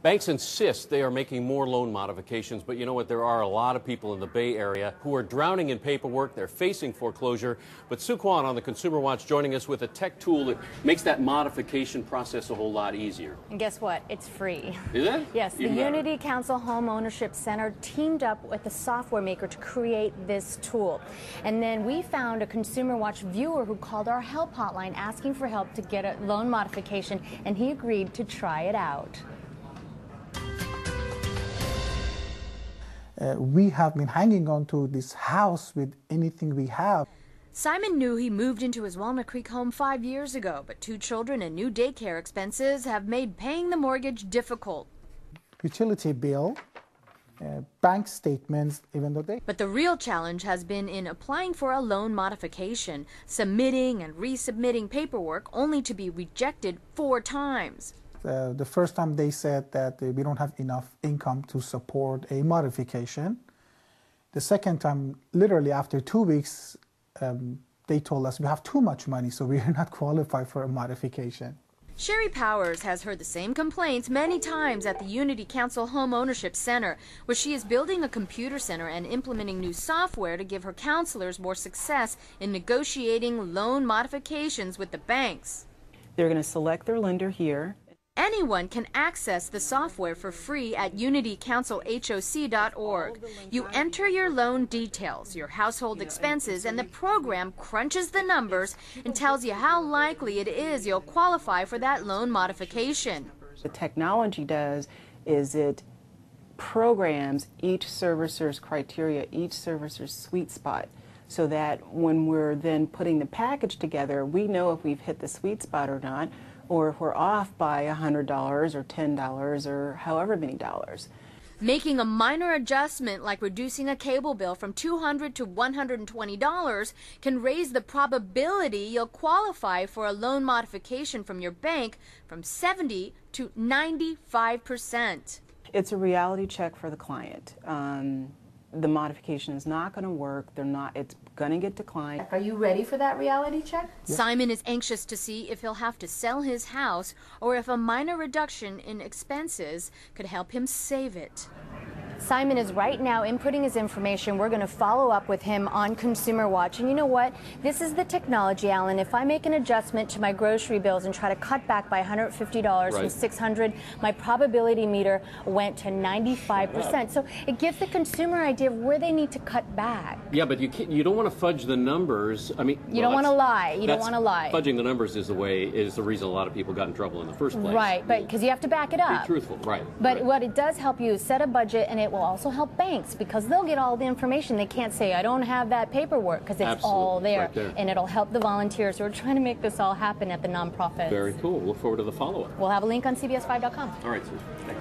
Banks insist they are making more loan modifications, but you know what? There are a lot of people in the Bay Area who are drowning in paperwork. They're facing foreclosure. But Sue Kwan on the Consumer Watch joining us with a tech tool that makes that modification process a whole lot easier. And guess what? It's free. Is it? Yes, the Unity Council Home Ownership Center teamed up with a software maker to create this tool. And then we found a Consumer Watch viewer who called our help hotline asking for help to get a loan modification, and he agreed to try it out. We have been hanging on to this house with anything we have. Simon knew he moved into his Walnut Creek home 5 years ago, but 2 children and new daycare expenses have made paying the mortgage difficult. Utility bill, bank statements, even though they... But the real challenge has been in applying for a loan modification, submitting and resubmitting paperwork only to be rejected 4 times. The first time they said that we don't have enough income to support a modification. The second time, literally after 2 weeks, they told us we have too much money, so we are not qualified for a modification. Sherry Powers has heard the same complaints many times at the Unity Council Home Ownership Center, where she is building a computer center and implementing new software to give her counselors more success in negotiating loan modifications with the banks. They're going to select their lender here. Anyone can access the software for free at unitycouncilhoc.org. You enter your loan details, your household expenses, and the program crunches the numbers and tells you how likely it is you'll qualify for that loan modification. The technology does is it programs each servicer's criteria, each servicer's sweet spot, so that when we're then putting the package together, we know if we've hit the sweet spot or not, or if we're off by $100 or $10 or however many dollars. Making a minor adjustment like reducing a cable bill from $200 to $120 can raise the probability you'll qualify for a loan modification from your bank from 70 to 95%. It's a reality check for the client. The modification is not going to work. It's going to get declined. Are you ready for that reality check? Yes. Simon is anxious to see if he'll have to sell his house or if a minor reduction in expenses could help him save it. Simon is right now inputting his information. We're going to follow up with him on Consumer Watch. And you know what? This is the technology, Alan. If I make an adjustment to my grocery bills and try to cut back by $150 from $600, my probability meter went to 95%. So it gives the consumer an idea of where they need to cut back. Yeah, but you don't want to fudge the numbers. I mean, you don't want to lie. You don't want to lie. Fudging the numbers is the reason a lot of people got in trouble in the first place. Right, but because you have to back it up. Be truthful, right. But what it does help you is set a budget, and it will also help banks because they'll get all the information. They can't say, I don't have that paperwork, because it's all there. Right there. And it'll help the volunteers who are trying to make this all happen at the nonprofits. Very cool. Look forward to the follow-up. We'll have a link on CBS5.com. All right, Sue. Thanks.